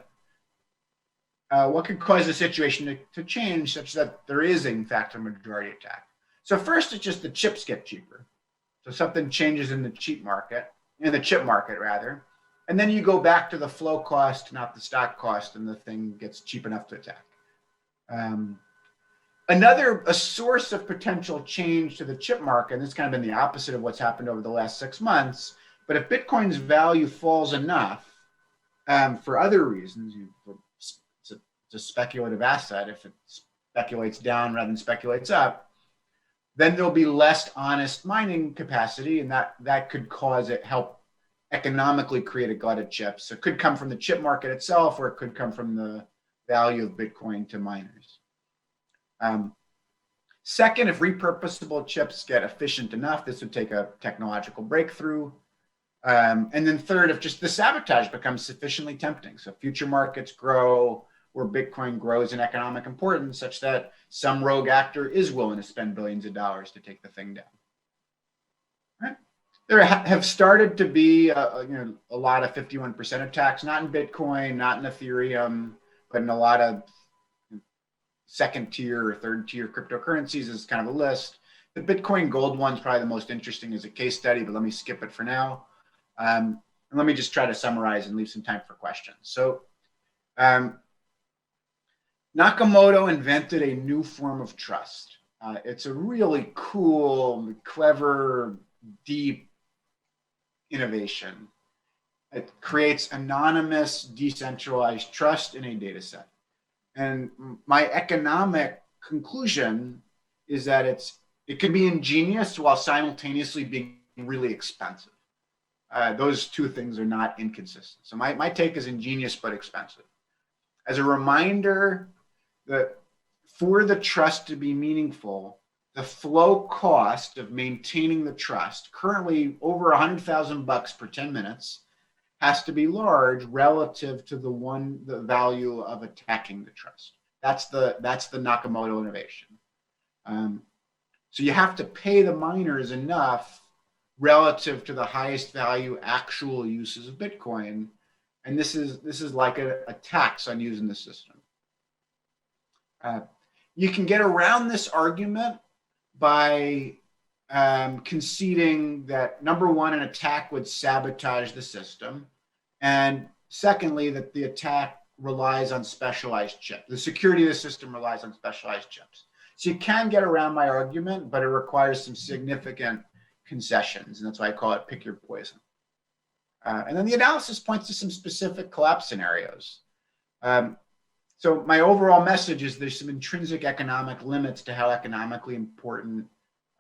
situation to change such that there is in fact a majority attack? So first, it's just the chips get cheaper. So something changes in the chip market, rather, and then you go back to the flow cost, not the stock cost, and the thing gets cheap enough to attack. a source of potential change to the chip market, and this kind of been the opposite of what's happened over the last 6 months, but if Bitcoin's value falls enough for other reasons, it's a speculative asset, if it speculates down rather than speculates up, then there'll be less honest mining capacity, and that could cause it, help economically create a glut of chips. It could come from the chip market itself, or it could come from the value of Bitcoin to miners. Second, if repurposable chips get efficient enough, this would take a technological breakthrough. And then third, if just the sabotage becomes sufficiently tempting, so future markets grow, where Bitcoin grows in economic importance, such that some rogue actor is willing to spend billions of dollars to take the thing down. Right? There have started to be a lot of 51% attacks, not in Bitcoin, not in Ethereum, but in a lot of second tier or third tier cryptocurrencies is kind of a list. The Bitcoin Gold one's probably the most interesting as a case study, but let me skip it for now. And let me just try to summarize and leave some time for questions. So Nakamoto invented a new form of trust. It's a really cool, clever, deep innovation. It creates anonymous, decentralized trust in a data set. And my economic conclusion is that it can be ingenious while simultaneously being really expensive. Those two things are not inconsistent. So my take is ingenious but expensive. As a reminder, that for the trust to be meaningful, the flow cost of maintaining the trust, currently over $100,000 per 10 minutes, has to be large relative to the value of attacking the trust. That's the Nakamoto innovation. So you have to pay the miners enough relative to the highest value actual uses of Bitcoin, and this is like a tax on using the system. You can get around this argument by conceding that, number one, an attack would sabotage the system, and secondly, that the attack relies on specialized chips. The security of the system relies on specialized chips. So you can get around my argument, but it requires some significant concessions, and that's why I call it pick your poison. And then the analysis points to some specific collapse scenarios. So my overall message is there's some intrinsic economic limits to how economically important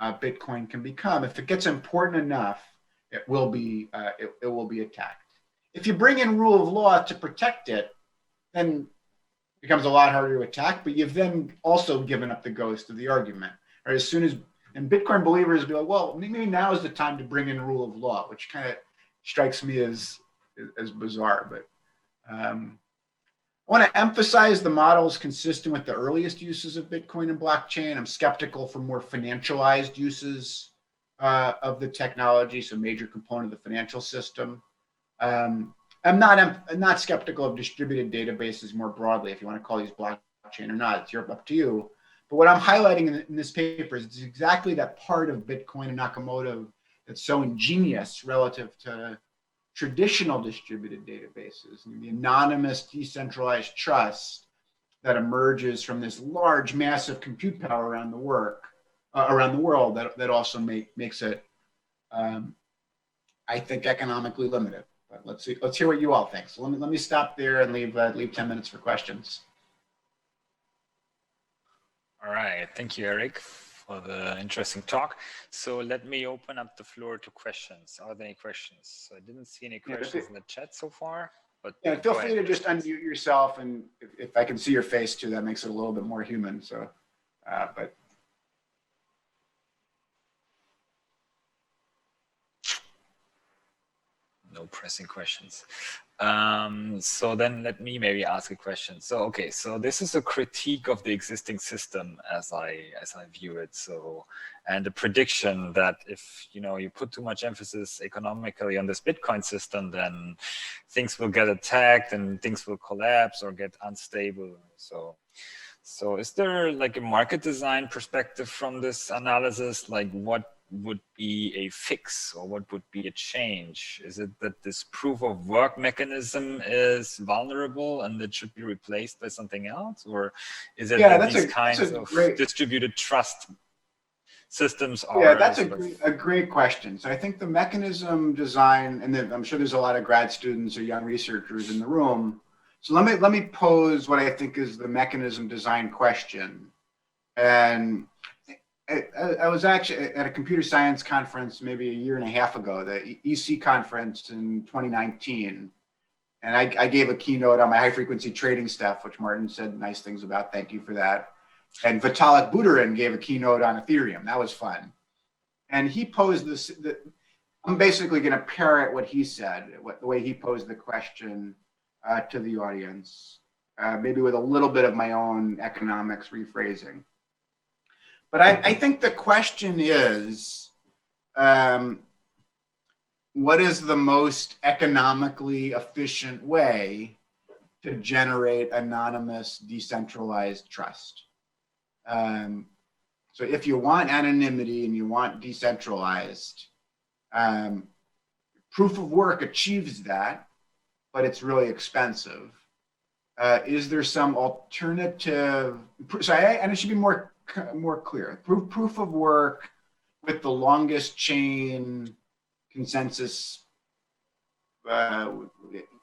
Bitcoin can become. If it gets important enough, it will be attacked. If you bring in rule of law to protect it, then it becomes a lot harder to attack. But you've then also given up the ghost of the argument. Right? As soon as Bitcoin believers will be like, well, maybe now is the time to bring in rule of law, which kind of strikes me as bizarre. But I want to emphasize the model is consistent with the earliest uses of Bitcoin and blockchain. I'm skeptical for more financialized uses of the technology, so major component of the financial system. I'm not skeptical of distributed databases more broadly, if you want to call these blockchain or not. It's up to you. But what I'm highlighting in this paper is exactly that part of Bitcoin and Nakamoto that's so ingenious relative to traditional distributed databases, and the anonymous decentralized trust that emerges from this large, massive compute power around the world that also makes it, I think, economically limited. But let's hear what you all think. So let me stop there and leave 10 minutes for questions. All right, thank you, Eric, for the interesting talk. So let me open up the floor to questions. Are there any questions? So I didn't see any questions in the chat so far, but yeah, feel free to just unmute yourself, and if I can see your face too, that makes it a little bit more human. So, but. No pressing questions. So then let me maybe ask a question. So, okay, so this is a critique of the existing system as I view it. So, and a prediction that if, you put too much emphasis economically on this Bitcoin system, then things will get attacked and things will collapse or get unstable. So is there like a market design perspective from this analysis? Like what would be a fix, or what would be a change? Is it that this proof of work mechanism is vulnerable and it should be replaced by something else? Or is it that these kinds of distributed trust systems are? Yeah, that's a great question. So I think the mechanism design, and then I'm sure there's a lot of grad students or young researchers in the room. So let me pose what I think is the mechanism design question. And I was actually at a computer science conference maybe a year and a half ago, the EC conference in 2019. And I gave a keynote on my high frequency trading stuff, which Martin said nice things about. Thank you for that. And Vitalik Buterin gave a keynote on Ethereum. That was fun. And he posed this, I'm basically going to parrot what he said, the way he posed the question to the audience, maybe with a little bit of my own economics rephrasing. But I think the question is, what is the most economically efficient way to generate anonymous, decentralized trust? So if you want anonymity and you want decentralized, proof of work achieves that, but it's really expensive. Is there some alternative? So and it should be more clear. Proof of work with the longest chain consensus, if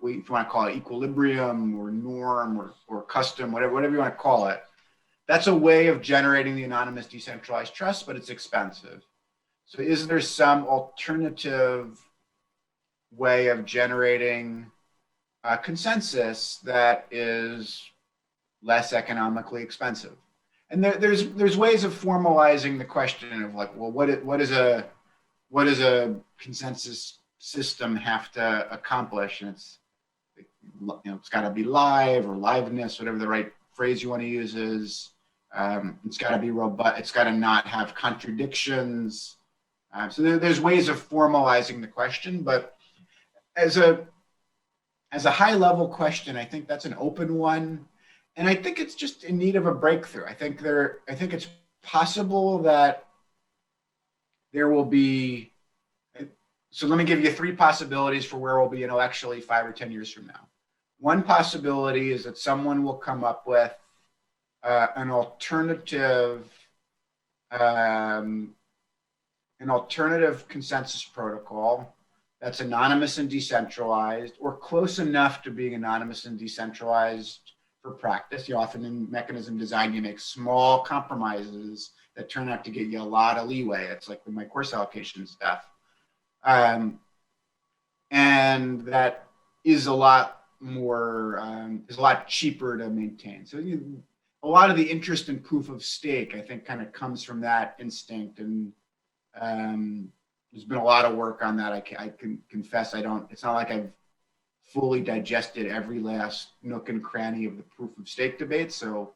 you want to call it equilibrium or norm or custom, whatever you want to call it. That's a way of generating the anonymous decentralized trust, but it's expensive. So is there some alternative way of generating a consensus that is less economically expensive? And there's ways of formalizing the question of like, well, what does a consensus system have to accomplish? And it's got to be live or liveness, whatever the right phrase you want to use is. It's got to be robust. It's got to not have contradictions. So there's ways of formalizing the question, but as a high level question, I think that's an open one, and I think it's just in need of a breakthrough. I think it's possible that there will be. So let me give you 3 possibilities for where we'll be intellectually 5 or 10 years from now. One possibility is that someone will come up with an alternative consensus protocol that's anonymous and decentralized, or close enough to being anonymous and decentralized for practice. You often in mechanism design, you make small compromises that turn out to get you a lot of leeway. It's like with my course allocation stuff. And that is a lot cheaper to maintain. So a lot of the interest in proof of stake, I think, kind of comes from that instinct. And there's been a lot of work on that. I can confess it's not like I've fully digested every last nook and cranny of the proof of stake debate. So,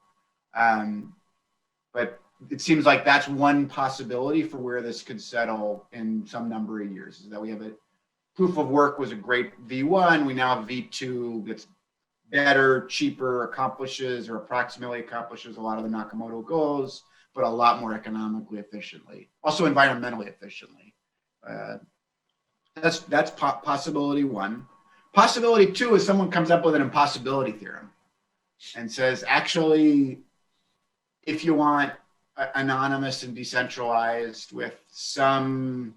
but it seems like that's one possibility for where this could settle in some number of years, is that we have a proof of work was a great V1. We now have V2 that's better, cheaper, accomplishes or approximately accomplishes a lot of the Nakamoto goals, but a lot more economically efficiently, also environmentally efficiently. That's possibility 1. Possibility 2 is someone comes up with an impossibility theorem and says, actually, if you want anonymous and decentralized with some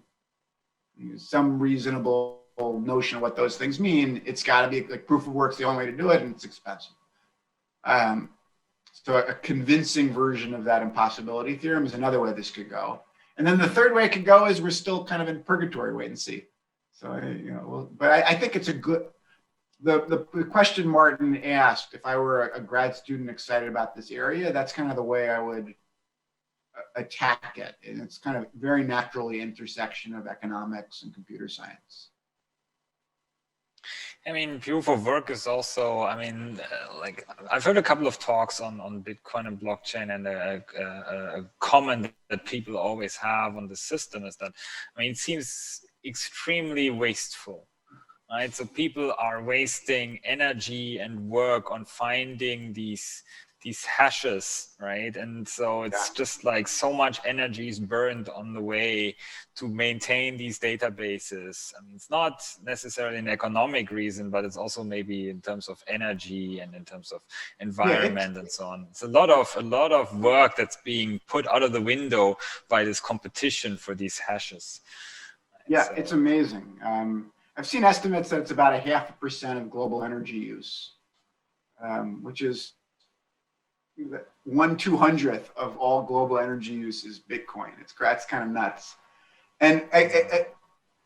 reasonable notion of what those things mean, it's got to be like proof of work's the only way to do it, and it's expensive. So a convincing version of that impossibility theorem is another way this could go. And then the third way it could go is we're still kind of in purgatory, wait and see. So, but I think it's a good, the question Martin asked, if I were a grad student excited about this area, that's kind of the way I would attack it. And it's kind of very naturally intersection of economics and computer science. I mean, proof of work is also, like I've heard a couple of talks on Bitcoin and blockchain, and a comment that people always have on the system is that, it seems extremely wasteful, right? So people are wasting energy and work on finding these these hashes, right? And so it's just like so much energy is burned on the way to maintain these databases. I mean, it's not necessarily an economic reason, but it's also maybe in terms of energy and in terms of environment and so on. It's a lot of work that's being put out of the window by this competition for these hashes. Yeah, so it's amazing. I've seen estimates that it's about 0.5% of global energy use, which is 1/200th of all global energy use is Bitcoin. That's kind of nuts. And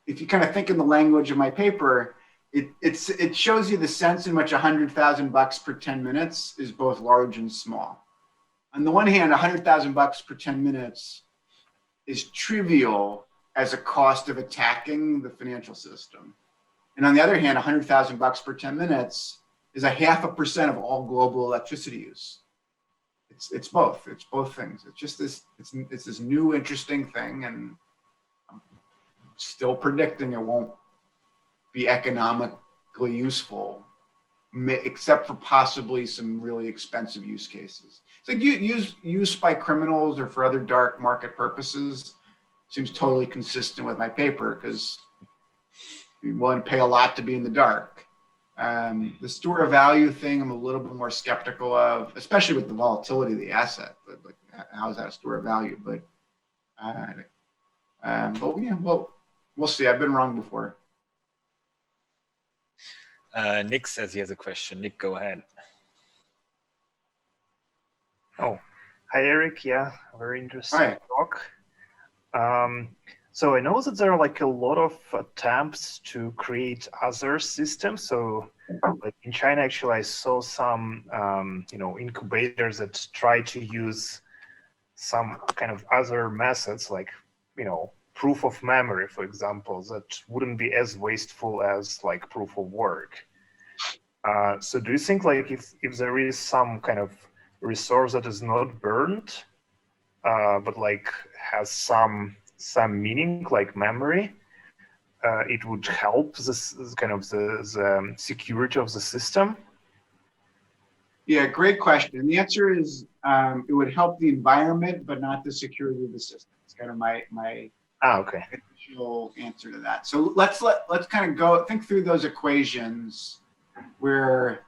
if you kind of think in the language of my paper, it shows you the sense in which $100,000 per 10 minutes is both large and small. On the one hand, $100,000 per 10 minutes is trivial as a cost of attacking the financial system. And on the other hand, $100,000 per 10 minutes is 0.5% of all global electricity use. It's both things. It's just it's this new interesting thing, and I'm still predicting it won't be economically useful, except for possibly some really expensive use cases. It's like use by criminals or for other dark market purposes seems totally consistent with my paper, because you're willing to pay a lot to be in the dark. The store of value thing, I'm a little bit more skeptical of, especially with the volatility of the asset. But like, how is that a store of value? But yeah, we'll see. I've been wrong before. Nick says he has a question. Nick, go ahead. Oh, hi, Eric. Yeah, very interesting talk. So I know that there are like a lot of attempts to create other systems. So like in China, actually, I saw some, incubators that try to use some kind of other methods, like, proof of memory, for example, that wouldn't be as wasteful as like proof of work. So do you think like if there is some kind of resource that is not burned, but like has some meaning, like memory, it would help this kind of the security of the system? Yeah, great question. And the answer is it would help the environment, but not the security of the system. It's kind of my initial answer to that. So let's kind of think through those equations, where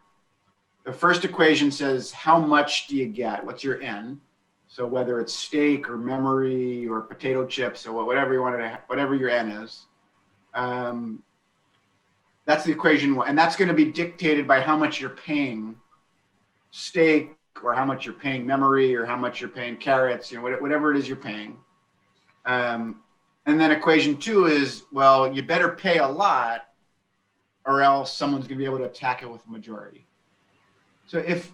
the first equation says, how much do you get? What's your N? So whether it's stake or memory or potato chips or whatever you wanted to, whatever your N is, that's the equation one, and that's going to be dictated by how much you're paying stake, or how much you're paying memory, or how much you're paying carrots, whatever it is you're paying. And then equation two is, well, you better pay a lot, or else someone's going to be able to attack it with a majority. So if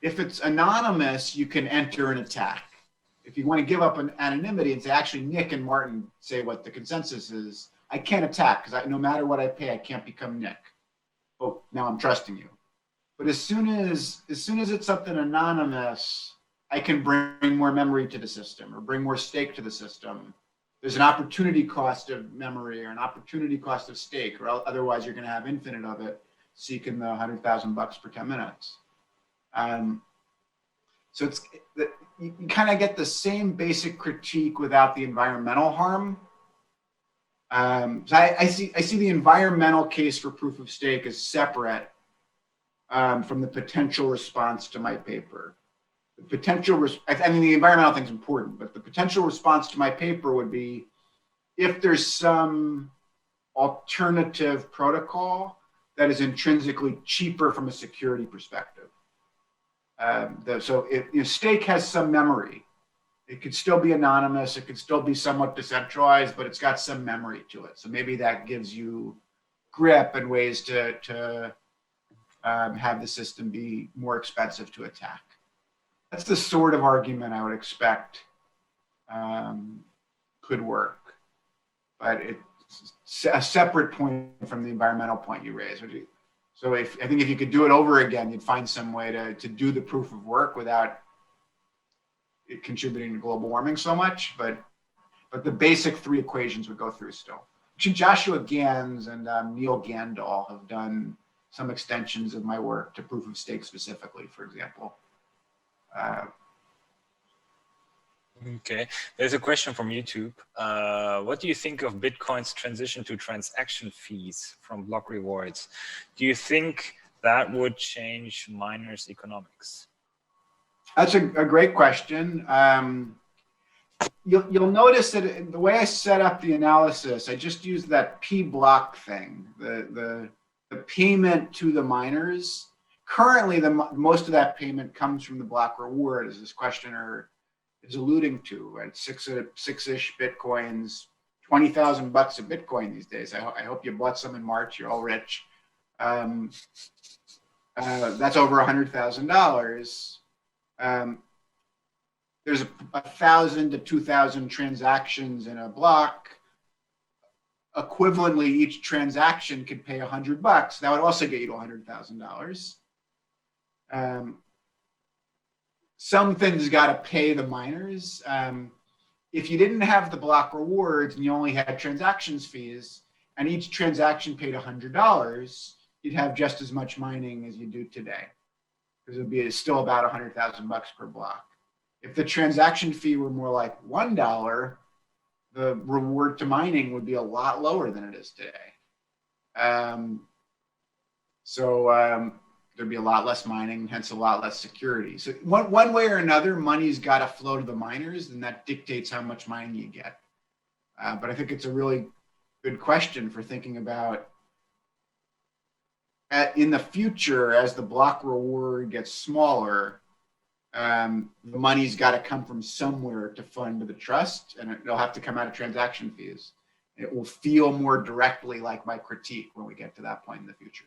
it's anonymous, you can enter an attack. If you want to give up an anonymity and say, actually, Nick and Martin say what the consensus is, I can't attack, because no matter what I pay, I can't become Nick. But now I'm trusting you. But as soon as it's something anonymous, I can bring more memory to the system, or bring more stake to the system. There's an opportunity cost of memory, or an opportunity cost of stake, or otherwise you're going to have infinite of it, seeking the $100,000 per 10 minutes. So you kind of get the same basic critique without the environmental harm. So I see the environmental case for proof of stake as separate from the potential response to my paper. The the environmental thing is important, but the potential response to my paper would be if there's some alternative protocol that is intrinsically cheaper from a security perspective. So if stake has some memory, it could still be anonymous, it could still be somewhat decentralized, but it's got some memory to it. So maybe that gives you grip and ways to have the system be more expensive to attack. That's the sort of argument I would expect could work, but it's a separate point from the environmental point you raised. So I think if you could do it over again, you'd find some way to do the proof of work without it contributing to global warming so much. But the basic three equations would go through still. Actually, Joshua Gans and Neil Gandol have done some extensions of my work to proof of stake specifically, for example. Okay, there's a question from YouTube. What do you think of Bitcoin's transition to transaction fees from block rewards? Do you think that would change miners' economics? That's a great question. You'll notice that the way I set up the analysis, I just used that P block thing, the payment to the miners. Currently, most of that payment comes from the block reward, as this questioner is alluding to, right? Six-ish Bitcoins, 20,000 bucks a Bitcoin these days. I hope you bought some in March. You're all rich. That's over $100,000. There's 1,000 to 2,000 transactions in a block. Equivalently, each transaction could pay $100. That would also get you to $100,000. Something's got to pay the miners. If you didn't have the block rewards and you only had transactions fees, and each transaction paid $100, you'd have just as much mining as you do today, because it would be still about 100,000 bucks per block. If the transaction fee were more like $1, the reward to mining would be a lot lower than it is today. There'd be a lot less mining, hence a lot less security. So one way or another, money's got to flow to the miners, and that dictates how much mining you get. But I think it's a really good question for thinking about in the future, as the block reward gets smaller, the money's got to come from somewhere to fund the trust, and it'll have to come out of transaction fees. It will feel more directly like my critique when we get to that point in the future.